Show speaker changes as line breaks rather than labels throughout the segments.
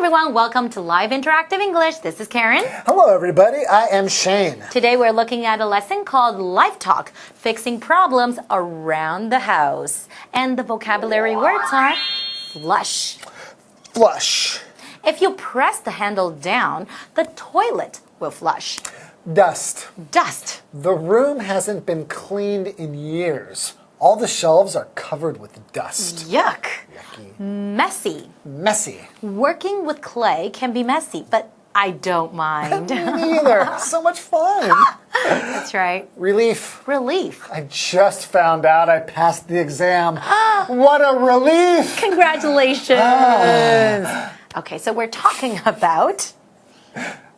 everyone, welcome to Live Interactive English. This is Karen.
Hello everybody, I am Shane.
Today we're looking at a lesson called Life Talk, fixing problems around the house. And the vocabulary words are flush.
Flush.
If you press the handle down, the toilet will flush.
Dust.
Dust.
The room hasn't been cleaned in years. All the shelves are covered with dust.
Yuck.
Yucky.
Messy.
Messy.
Working with clay can be messy, but I don't mind.
Me neither. So much fun.
That's right.
Relief.
Relief.
I just found out I passed the exam. What a relief.
Congratulations. Okay, so we're talking about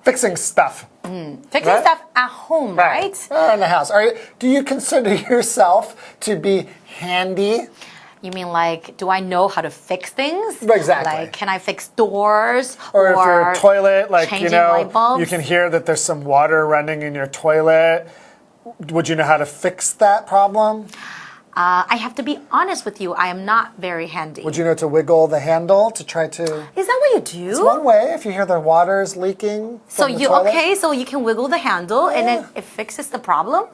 fixing stuff.
fixing stuff at home, right?
Or in the house. Do you consider yourself to be handy?
You mean like, do I know how to fix things?
Exactly.
Like, can I fix doors?
Or if your toilet, like,
changing light bulbs?
you can hear that there's some water running in your toilet. Would you know how to fix that problem?
I have to be honest with you, I am not very handy.
Would you know to wiggle the handle to try to...
Is that what you do?
It's one way if you hear the water is leaking from the toilet.
Okay, so you can wiggle the handle and then it fixes the problem?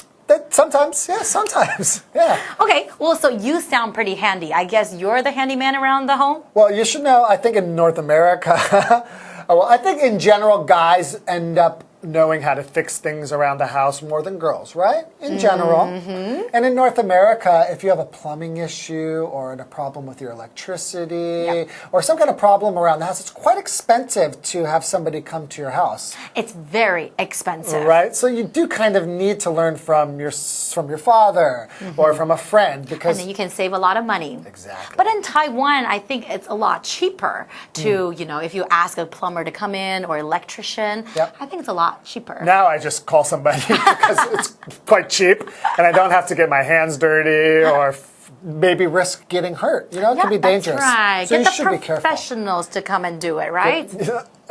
Sometimes, yeah, sometimes, yeah.
Okay, well, so you sound pretty handy. I guess you're the handyman around the home?
Well, you should know, I think in North America, well, I think in general, guys end up knowing how to fix things around the house more than girls, right? In general. And in North America, if you have a plumbing issue or a problem with your electricity or some kind of problem around the house, it's quite expensive to have somebody come to your house.
It's very expensive.
Right? So you do kind of need to learn from your father or from a friend because...
And then you can save a lot of money.
Exactly.
But in Taiwan, I think it's a lot cheaper to, you know, if you ask a plumber to come in or electrician, I think it's a lot cheaper.
Now I just call somebody because it's quite cheap and I don't have to get my hands dirty or maybe risk getting hurt. You know, it can be dangerous.
That's right.
So
Get
you should be
the
careful.
professionals to come and do it, right?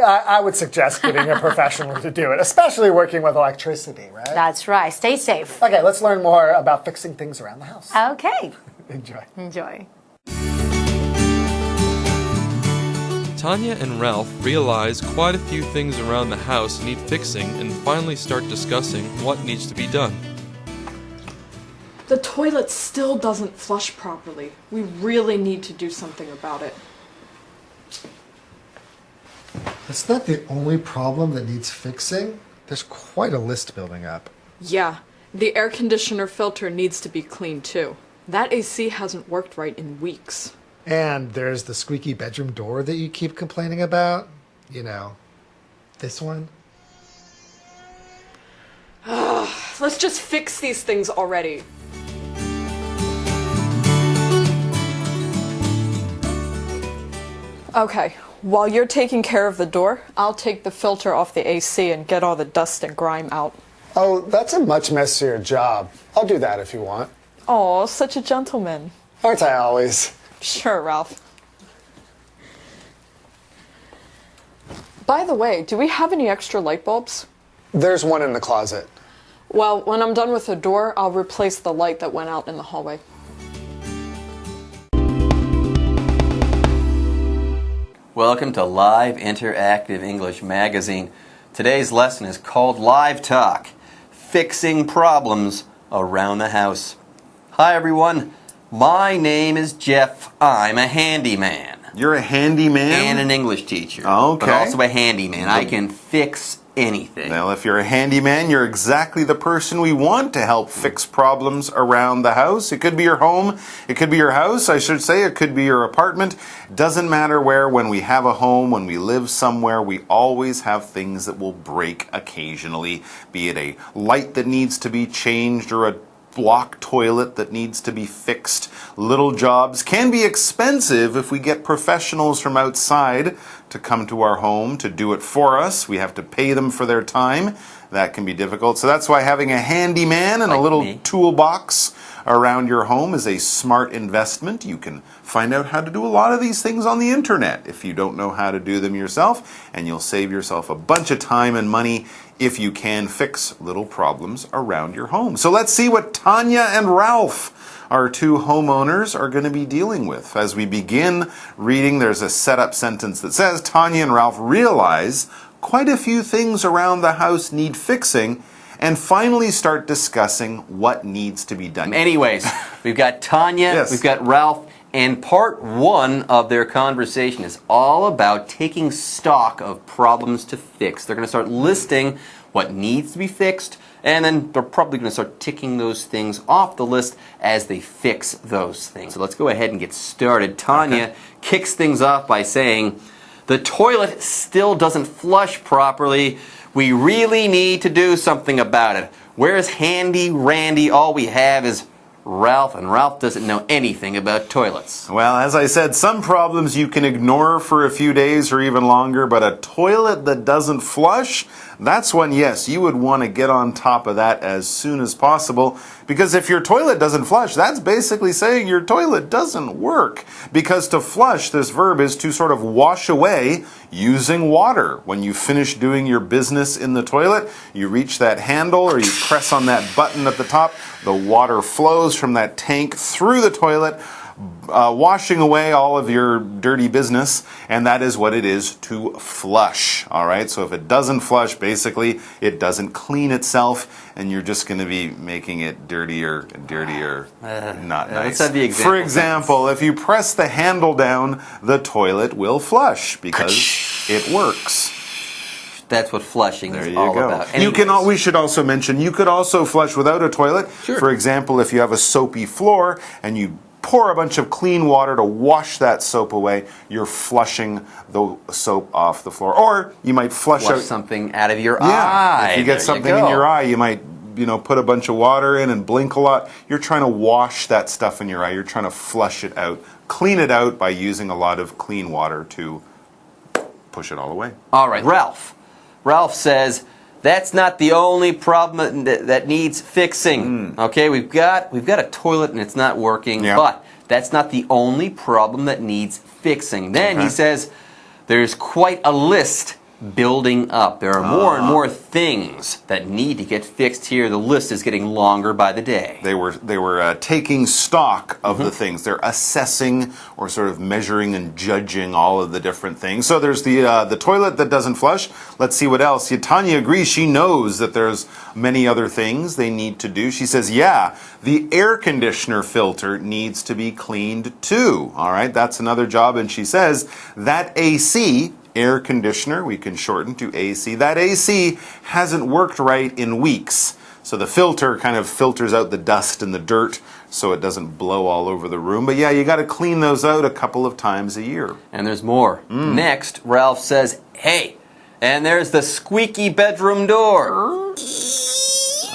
I would suggest getting a professional to do it, especially working with electricity, right?
That's right. Stay safe.
Okay, let's learn more about fixing things around the house.
Okay.
Enjoy.
Enjoy.
Tanya and Ralph realize quite a few things around the house need fixing and finally start discussing what needs to be done.
The toilet still doesn't flush properly. We really need to do something about it.
That's not the only problem that needs fixing. There's quite a list building up.
Yeah, the air conditioner filter needs to be cleaned too. That AC hasn't worked right in weeks.
And there's the squeaky bedroom door that you keep complaining about. You know, this one.
Let's just fix these things already. Okay, while you're taking care of the door, I'll take the filter off the AC and get all the dust and grime out.
Oh, that's a much messier job. I'll do that if you want.
Oh, such a gentleman.
Aren't I always?
Sure, Ralph. By the way, do we have any extra light bulbs?
There's one in the closet.
Well, when I'm done with the door, I'll replace the light that went out in the hallway.
Welcome to Live Interactive English Magazine. Today's lesson is called Live Talk, Fixing Problems Around the House. Hi everyone, my name is Jeff. I'm a handyman.
You're a handyman?
And an English teacher.
Okay.
But also a handyman. I can fix anything.
Well, if you're a handyman, you're exactly the person we want to help fix problems around the house. It could be your home, it could be your house, I should say, it could be your apartment. Doesn't matter where. When we have a home, when we live somewhere, we always have things that will break occasionally, be it a light that needs to be changed or a block toilet that needs to be fixed. Little jobs can be expensive if we get professionals from outside to come to our home to do it for us. We have to pay them for their time. That can be difficult. So that's why having a handyman and a little toolbox around your home is a smart investment. You can find out how to do a lot of these things on the internet if you don't know how to do them yourself, and you'll save yourself a bunch of time and money if you can fix little problems around your home. So let's see what Tanya and Ralph our two homeowners are going to be dealing with. As we begin reading, there's a setup sentence that says, Tanya and Ralph realize quite a few things around the house need fixing and finally start discussing what needs to be done.
Anyways, we've got Tanya,
Yes.
we've got Ralph, and part one of their conversation is all about taking stock of problems to fix. They're going to start listing what needs to be fixed, and then they're probably going to start ticking those things off the list as they fix those things. So let's go ahead and get started. Tanya kicks things off by saying, the toilet still doesn't flush properly. We really need to do something about it. Where's Handy Randy? All we have is Ralph, and Ralph doesn't know anything about toilets.
Well, as I said, some problems you can ignore for a few days or even longer, but a toilet that doesn't flush, that's when, yes, you would want to get on top of that as soon as possible, because if your toilet doesn't flush, that's basically saying your toilet doesn't work. Because to flush, this verb is to sort of wash away using water. When you finish doing your business in the toilet, you reach that handle or you press on that button at the top, the water flows from that tank through the toilet, washing away all of your dirty business, and that is what it is to flush. All right, so if it doesn't flush, basically it doesn't clean itself, and you're just going to be making it dirtier and dirtier. Not nice.
Let's have the example.
For example, if you press the handle down, the toilet will flush because it works.
That's what flushing
There
is
you
all
go.
about.
You can. We should also mention you could also flush without a toilet.
Sure.
For example, if you have a soapy floor and you pour a bunch of clean water to wash that soap away, you're flushing the soap off the floor. Or you might flush out
something out of your
yeah,
eye.
if you get something in your eye, you might put a bunch of water in and blink a lot. You're trying to wash that stuff in your eye. You're trying to flush it out, clean it out by using a lot of clean water to push it all away.
All right, Ralph. Ralph says that's not the only problem that needs fixing. Okay, we've got a toilet and it's not working,
Yeah.
but that's not the only problem that needs fixing. Then he says there's quite a list building up. There are more and more things that need to get fixed here. The list is getting longer by the day.
They were taking stock of the things. They're assessing or sort of measuring and judging all of the different things. So there's the toilet that doesn't flush. Let's see what else. Tanya agrees. She knows that there's many other things they need to do. She says, yeah, the air conditioner filter needs to be cleaned too. All right, that's another job. And she says that AC, air conditioner, we can shorten to AC. That AC hasn't worked right in weeks. So the filter kind of filters out the dust and the dirt so it doesn't blow all over the room. But yeah, you got to clean those out a couple of times a year.
And there's more. Next, Ralph says, hey, and there's the squeaky bedroom door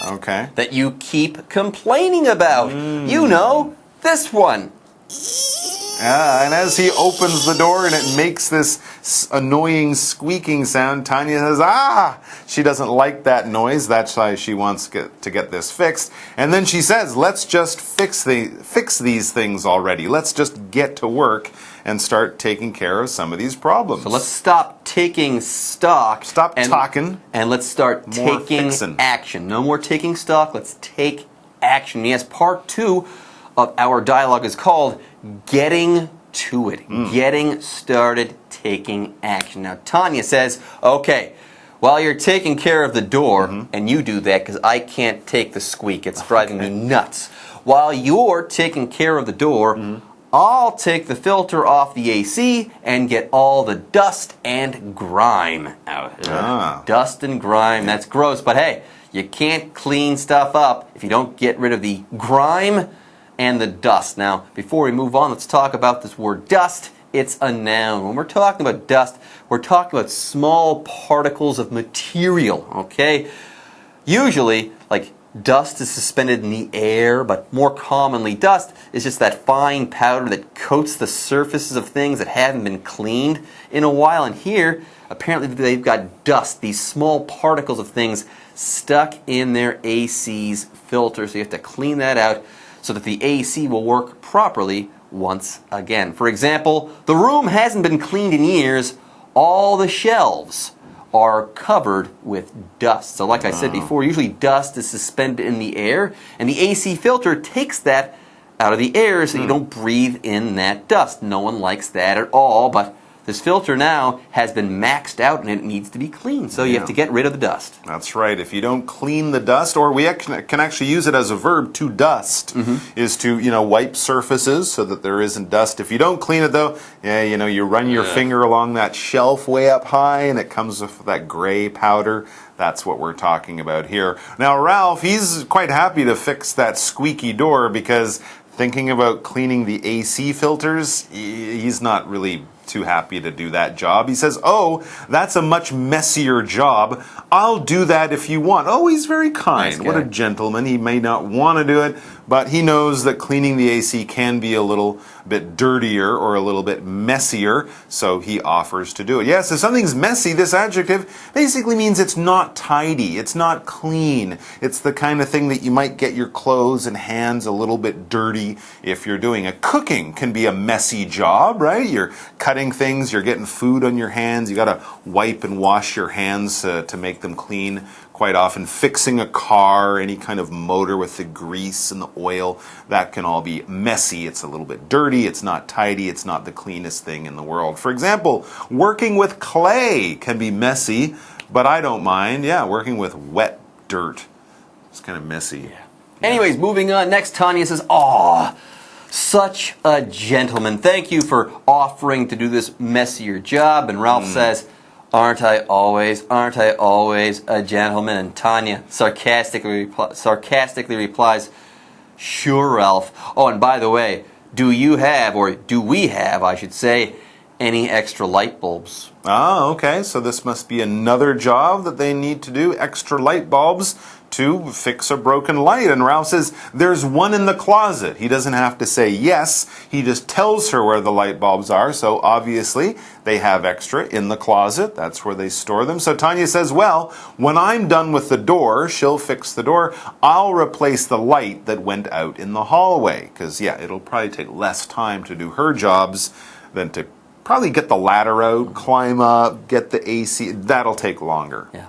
Okay.
that you keep complaining about. You know, this one.
And as he opens the door and it makes this annoying squeaking sound, Tanya says, she doesn't like that noise. That's why she wants to get this fixed. And then she says, let's just fix these things already. Let's just get to work and start taking care of some of these problems.
So let's stop taking stock.
Stop talking.
And let's start
More
taking
fixing.
action. No more taking stock. Let's take action. Yes, part 2 of our dialogue is called Getting to It. Getting started, taking action. Now, Tanya says, okay, while you're taking care of the door, and you do that because I can't take the squeak. It's driving me nuts. While you're taking care of the door, I'll take the filter off the AC and get all the dust and grime out. Dust and grime, that's gross. But hey, you can't clean stuff up if you don't get rid of the grime and the dust. Now, before we move on, let's talk about this word dust. It's a noun. When we're talking about dust, we're talking about small particles of material, okay? Usually, like, dust is suspended in the air, but more commonly, dust is just that fine powder that coats the surfaces of things that haven't been cleaned in a while. And here, apparently they've got dust, these small particles of things stuck in their AC's filter. So you have to clean that out so that the AC will work properly once again. For example, the room hasn't been cleaned in years. All the shelves are covered with dust. So like I said before, usually dust is suspended in the air, and the AC filter takes that out of the air so you don't breathe in that dust. No one likes that at all, but this filter now has been maxed out and it needs to be cleaned, so you have to get rid of the dust.
That's right. If you don't clean the dust, or we can actually use it as a verb, to dust, is to, wipe surfaces so that there isn't dust. If you don't clean it, though, you run your finger along that shelf way up high and it comes with that gray powder. That's what we're talking about here. Now, Ralph, he's quite happy to fix that squeaky door because thinking about cleaning the AC filters, he's not really too happy to do that job. He says, "Oh, that's a much messier job. I'll do that if you want." Oh, he's very kind.
Nice guy.
What a gentleman. He may not want to do it, but he knows that cleaning the AC can be a little bit dirtier or a little bit messier, so he offers to do it. Yes, if something's messy, this adjective basically means it's not tidy, it's not clean. It's the kind of thing that you might get your clothes and hands a little bit dirty if you're doing it. Cooking can be a messy job, right? You're cutting things, you're getting food on your hands, you got to wipe and wash your hands to make them clean. Quite often, fixing a car, any kind of motor with the grease and the oil, that can all be messy. It's a little bit dirty, it's not tidy, it's not the cleanest thing in the world. For example, working with clay can be messy, but I don't mind. Yeah, working with wet dirt, it's kind of messy.
Anyways, moving on. Next, Tanya says, "Aw, such a gentleman. Thank you for offering to do this messier job." And Ralph says, aren't I always a gentleman?" And Tanya sarcastically replies, "Sure, Ralph. Oh, and by the way, do we have, I should say, any extra light bulbs?"
Ah, okay, so this must be another job that they need to do, extra light bulbs to fix a broken light. And Ralph says, "There's one in the closet." He doesn't have to say yes, he just tells her where the light bulbs are, so obviously they have extra in the closet. That's where they store them. So Tanya says, "Well, when I'm done with the door," she'll fix the door, "I'll replace the light that went out in the hallway." Because, yeah, it'll probably take less time to do her jobs than to probably get the ladder out, climb up, get the AC. That'll take longer.
Yeah.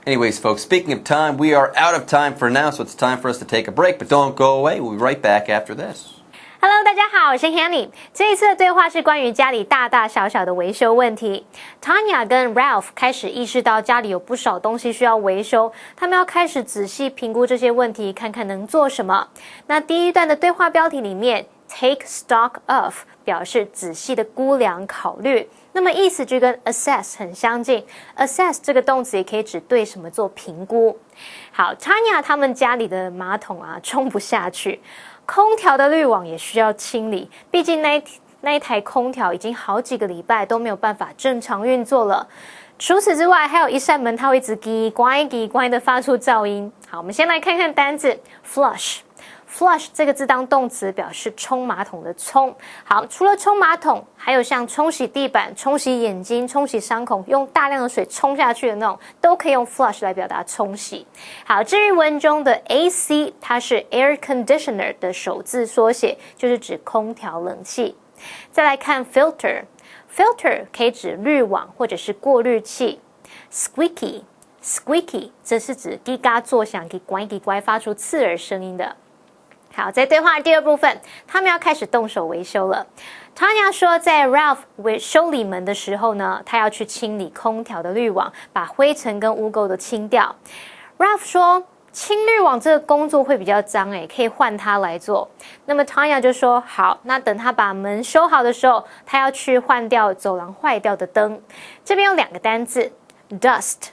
Anyways, folks, speaking of time, we are out of time for now, so it's time for us to take a break. But don't go away. We'll be right back after this.
Hello， 大家好，我是 Hanny。这一次的对话是关于家里大大小小的维修问题。Tanya 跟 Ralph 开始意识到家里有不少东西需要维修，他们要开始仔细评估这些问题，看看能做什么。那第一段的对话标题里面 ，take stock of 表示仔细的估量考虑。那么意思就跟 assess 很相近 ，assess 这个动词也可以指对什么做评估。好 ，Tanya 他们家里的马桶啊冲不下去，空调的滤网也需要清理，毕竟那一台空调已经好几个礼拜都没有办法正常运作了。除此之外，还有一扇门它会一直叽乖的发出噪音。好，我们先来看看单字 flush。Flush 这个字当动词表示冲马桶的冲。好，除了冲马桶，还有像冲洗地板、冲洗眼睛、冲洗伤口，用大量的水冲下去的那种，都可以用 flush 来表达冲洗。好，至于文中的 AC， 它是 air conditioner 的首字缩写，就是指空调冷气。再来看 filter 可以指滤网或者是过滤器。Squeaky 这是指滴嘎作响、叽乖发出刺耳声音的。好，在对话的第二部分，他们要开始动手维修了。Tanya 说，在 Ralph 修理门的时候呢，他要去清理空调的滤网，把灰尘跟污垢都清掉。Ralph 说，清滤网这个工作会比较脏可以换他来做。那么 Tanya 就说，好，那等他把门修好的时候，他要去换掉走廊坏掉的灯。这边有两个单字 dust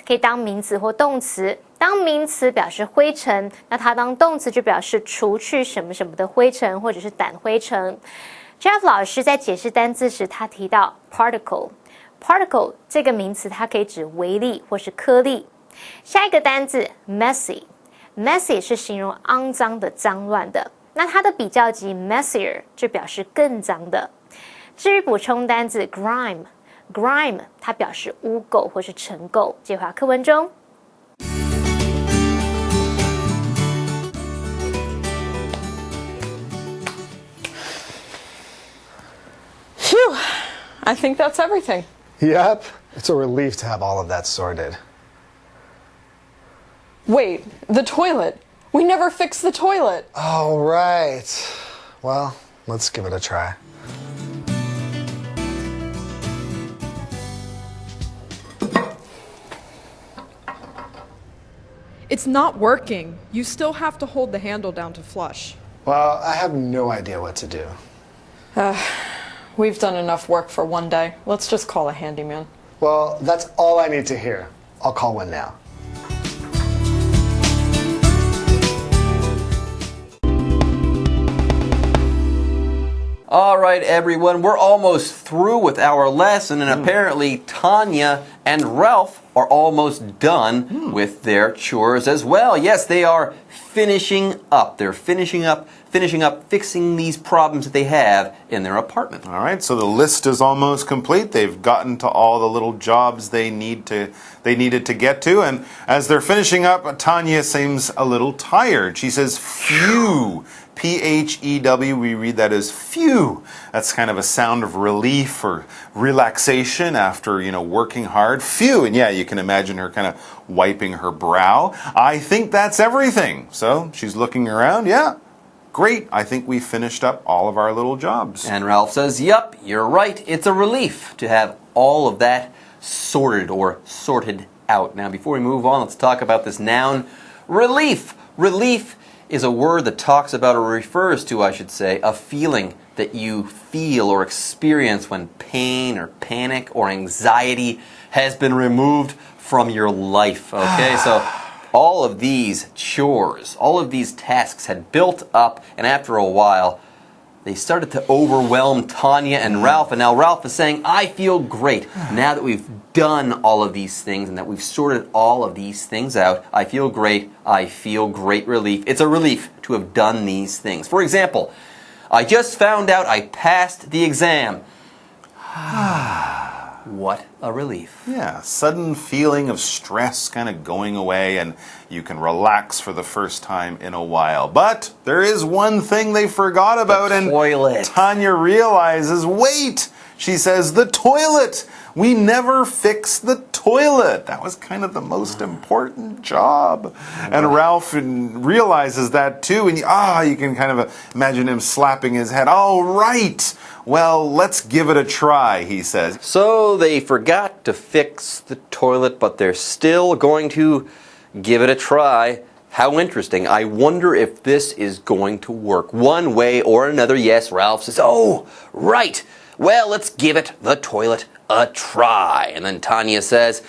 可以当名词或动词。当名词表示灰尘，那它当动词就表示除去什么什么的灰尘或者是掸灰尘。Jeff 老师在解释单字时，他提到 particle 这个名词，它可以指微粒或是颗粒。下一个单字 messy 是形容肮脏的、脏乱的，那它的比较级 messier 就表示更脏的。至于补充单字 grime 它表示污垢或是尘垢。接回课文中。
Phew, I think that's everything.
Yep, it's a relief to have all of that sorted.
Wait, the toilet. We never fixed the toilet.
Oh, right. Well, let's give it a try.
It's not working. You still have to hold the handle down to flush.
Well, I have no idea what to do.
We've done enough work for one day. Let's just call a handyman.
Well, that's all I need to hear. I'll call one now.
All right, everyone, we're almost through with our lesson, and apparently Tanya and Ralph are almost done with their chores as well. Yes, they are finishing up. They're finishing up fixing these problems that they have in their apartment.
All right, so the list is almost complete. They've gotten to all the little jobs they needed to get to, and as they're finishing up, Tanya seems a little tired. She says, "Phew." P-H-E-W, we read that as phew. That's kind of a sound of relief or relaxation after, working hard. Phew. And yeah, you can imagine her kind of wiping her brow. I think that's everything. So she's looking around. Yeah, great. I think we finished up all of our little jobs.
And Ralph says, "Yup, you're right. It's a relief to have all of that sorted out." Now, before we move on, let's talk about this noun, relief. Relief is a word that talks about, or refers to, I should say, a feeling that you feel or experience when pain or panic or anxiety has been removed from your life. Okay, so all of these chores, all of these tasks had built up, and after a while, they started to overwhelm Tanya and Ralph, and now Ralph is saying, "I feel great. Now that we've done all of these things and that we've sorted all of these things out, I feel great. I feel great relief." It's a relief to have done these things. For example, "I just found out I passed the exam." What a relief.
Yeah, sudden feeling of stress kind of going away, and you can relax for the first time in a while. But there is one thing they forgot about,
The toilet.
And Tanya realizes, wait, she says, the toilet. We never fixed the toilet. That was kind of the most important job. And Ralph realizes that too, and you can kind of imagine him slapping his head. Oh, right. Well, let's give it a try, he says.
So they forgot to fix the toilet, but they're still going to give it a try. How interesting. I wonder if this is going to work one way or another. Yes, Ralph says, "Oh, right. Well, let's give it, the toilet, a try." And then Tanya says,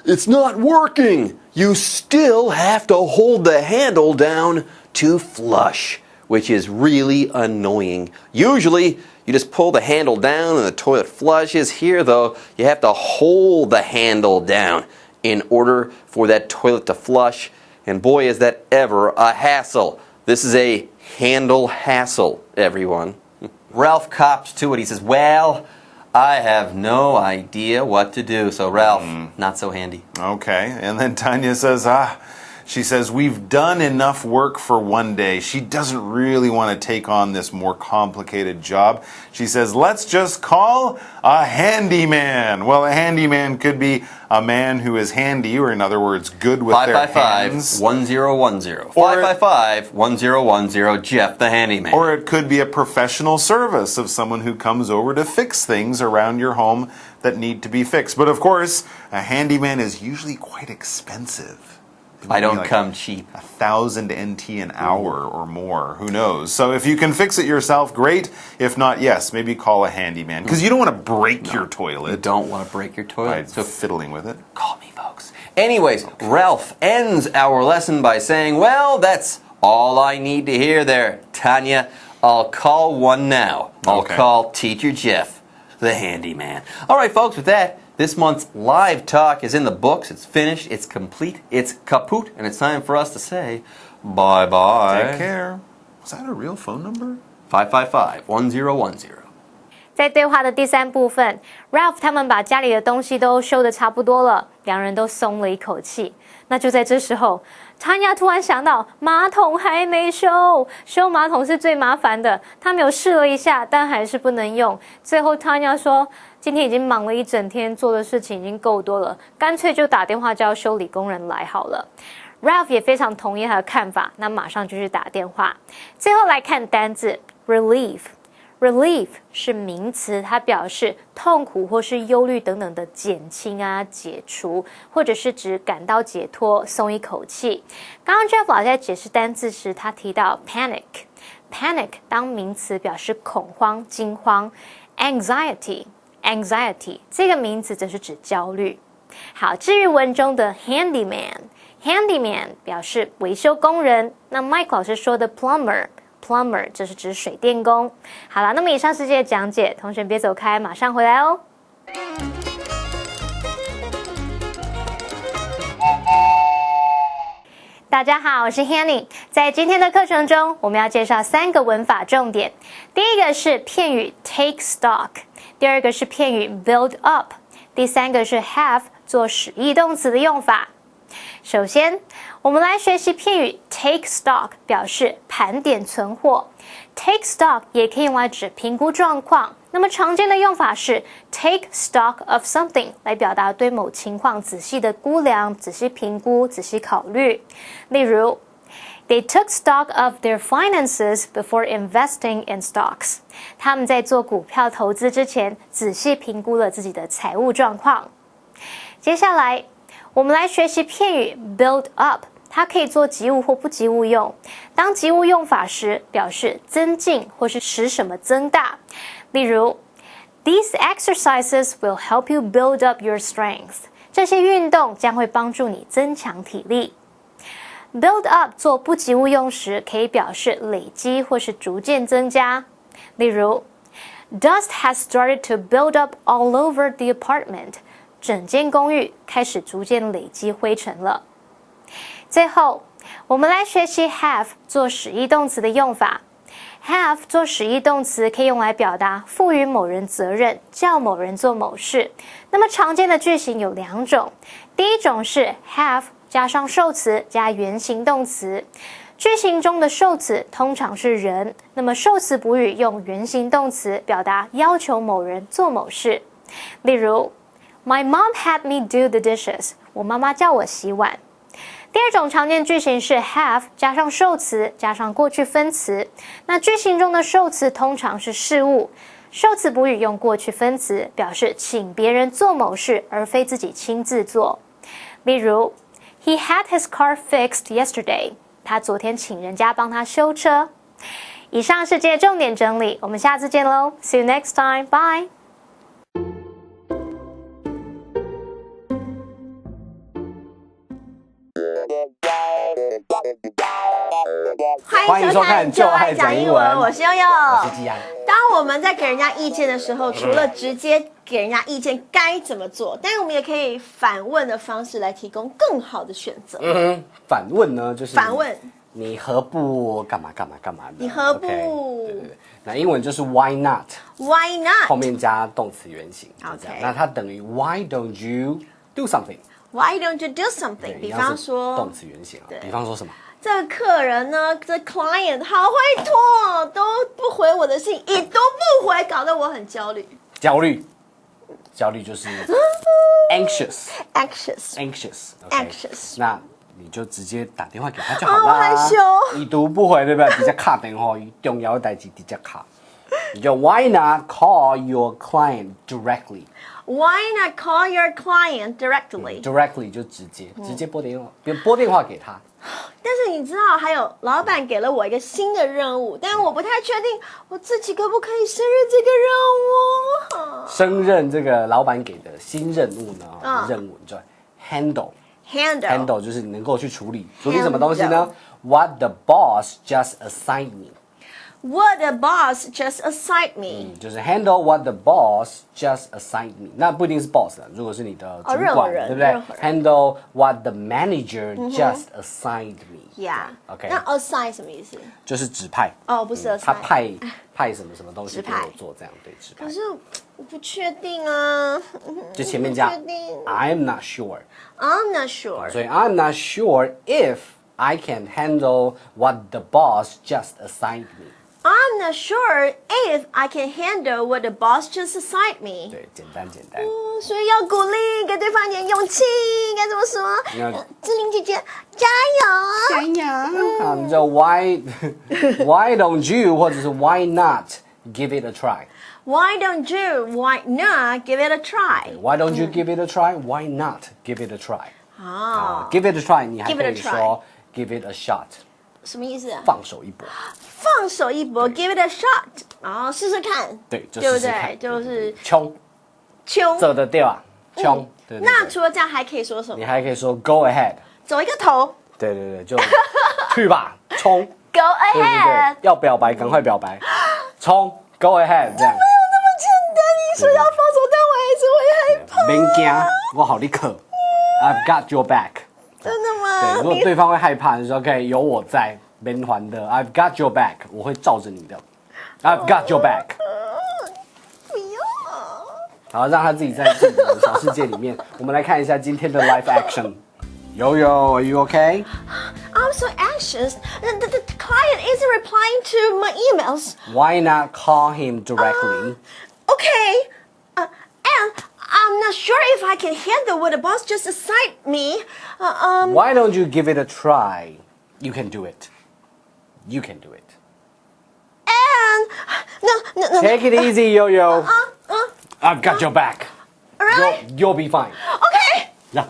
"It's not working. You still have to hold the handle down to flush," which is really annoying. Usually, you just pull the handle down and the toilet flushes. Here, though, you have to hold the handle down in order for that toilet to flush. And boy, is that ever a hassle. This is a handle hassle, everyone. Ralph cops to it. He says, "Well, I have no idea what to do." So Ralph, not so handy.
Okay, and then Tanya says, she says, "We've done enough work for one day." She doesn't really want to take on this more complicated job. She says, "Let's just call a handyman." Well, a handyman could be a man who is handy, or in other words, good with their hands.
555-1010. 555-1010, Jeff the handyman.
Or it could be a professional service of someone who comes over to fix things around your home that need to be fixed. But of course, a handyman is usually quite expensive.
I don't come cheap.
1,000 NT an hour or more. Who knows? So if you can fix it yourself, great. If not, yes, maybe call a handyman. Because you don't want to break your toilet.
You don't want to break your toilet.
So fiddling with it.
Call me, folks. Anyways, Ralph ends our lesson by saying, "Well, that's all I need to hear there, Tanya. I'll call one now. I'll call Teacher Jeff, the handyman." All right, folks, with that, this month's live talk is in the books. It's finished. It's complete. It's kaput. And it's time for us to say bye-bye.
Take care. Was that a real phone number?
555-1010.
在对话的第3部分 ，Ralph 他们把家里的东西都收得差不多了，两人都松了一口气。那就在这时候，Tanya 突然想到马桶还没修，修马桶是最麻烦的。他们有试了一下，但还是不能用。最后 Tanya 说，今天已经忙了一整天，做的事情已经够多了，干脆就打电话叫修理工人来好了。Ralph 也非常同意他的看法，那马上就去打电话。最后来看单字 relief。Relief 是名词，它表示痛苦或是忧虑等等的减轻啊、解除，或者是指感到解脱、松一口气。刚刚 Jeff 老师在解释单字时，他提到 panic 当名词表示恐慌、惊慌。anxiety 这个名词则是指焦虑。好，至于文中的 handyman 表示维修工人，那 Mike 老师说的 plumber 这是指水电工。好了，那么以上是这些讲解，同学别走开，马上回来哦。大家好，我是 Hanny。在今天的课程中，我们要介绍3个文法重点。第一个是片语 take stock， 第二个是片语 build up， 第三个是 have 做使役动词的用法。首先，我们来学习片语 take stock， 表示盘点存货。take stock 也可以用来指评估状况。那么常见的用法是 take stock of something， 来表达对某情况仔细的估量、仔细评估、仔细考虑。例如 They took stock of their finances before investing in stocks。 他们在做股票投资之前，仔细评估了自己的财务状况。接下来我们来学习片语 build up， 它可以做及物或不及物用。当及物用法时，表示增进或是使什么增大。例如 These exercises will help you build up your strength。 这些运动将会帮助你增强体力。build up 做不及物用时，可以表示累积或是逐渐增加。例如 Dust has started to build up all over the apartment。整间公寓开始逐渐累积灰尘了。最后，我们来学习 have 做使役动词的用法。have 做使役动词可以用来表达赋予某人责任，叫某人做某事。那么常见的句型有2种，第一种是 have 加上受词加原形动词。句型中的受词通常是人，那么受词补语用原形动词表达要求某人做某事。例如My mom had me do the dishes。 我妈妈叫我洗碗。第二种常见句型是 have 加上受词加上过去分词。那句型中的受词通常是事物，受词补语用过去分词，表示请别人做某事，而非自己亲自做。例如 He had his car fixed yesterday。 他昨天请人家帮他修车。以上是这些重点整理，我们下次见喽。See you next time. Bye.
欢迎收看就爱讲英文，
我是悠悠，
我是季安。
当我们在给人家意见的时候，除了直接给人家意见该怎么做，但是我们也可以反问的方式来提供更好的选择。
反问呢，就是
反问
你何不干嘛干嘛干嘛的？
你何不
okay， 对对对，那英文就是 Why not？
Why not？
后面加动词原形。
OK，
那它等于 Why don't you do something？Why
don't you do something？ 比方说
动词原形啊，比方说什么？
这个客人呢，这 client 好会拖，都不回我的信，一都不回，搞得我很焦虑。
焦虑就是 anxious。那你就直接打电话给他就好了。
我害羞。
已读不回，对不对？直接卡电话，重要的事直接卡。你就 Why not call your client directly？Why
not call your client directly？
Directly 就直接拨电话给他。
但是你知道，还有老板给了我一个新的任务，但我不太确定我自己可不可以胜任这个任务。
胜任这个老板给的新任务呢？任务你就 handle 就是能够去处理什么东西呢 ？What the boss just assigned me。What
the boss just assigned me，
就是 handle what the boss just assigned me。那不一定是 boss 的，如果是你的主管，对不对 ？Handle what the manager just assigned me。Yeah，OK。
那 assign 什么意思？
就是指派。
不是 assign。
他派什么东西给我做，这样对指派。
可是我不确定啊。
就前面加 I'm not sure。I'm
not sure。
所以 I'm not sure if I can handle what the boss just assigned me。
I'm not sure if I can handle what the boss just assigned me.
对，简单简单。
所以要鼓励，给对方一点勇气，该怎么说？志玲姐姐，加油！加油！
好，你就 Why don't you 或者是 Why not give it a try?
Why don't you? Why not give it a try?
Why don't you give it a try? Why not give it a try?
啊
give it a try 你还
Give
可
it
以
a try
说 give it a shot，
什么意思？
放手一搏。
放手一搏 ，give it a shot，然后试试看，
对，就
对不
试试看
对？就是
冲，
冲。
走得掉啊，冲。对对
那
对
除了这样，还可以说什么？
你还可以说 go ahead。
走一个头
对对对，就去吧，冲。
，Go
对对
ahead。
对，要表白赶快表白，冲 go ahead 这样。
没有那么简单，你说要放手，但我还是会害怕。
别惊，我好你可 ，I've got your back。
真的
对，
吗？
如果对方会害怕，你说 OK， 有我在，连环的 I've got your back， 我会罩着你的 ，I've got your back。
不要。
好，让他自己在自己的小世界里面。我们来看一下今天的 live action。Yo, are you okay?
I'm so anxious. The client isn't replying to my emails.
Why not call him directly?
Okay. And I'm not sure if I can handle what the boss just assigned me.
Why don't you give it a try? You can do it. You can do it.
And no.
Take it easy, Yo-Yo. I've got your back.
All right.
You'll be fine.
Okay.
Yeah.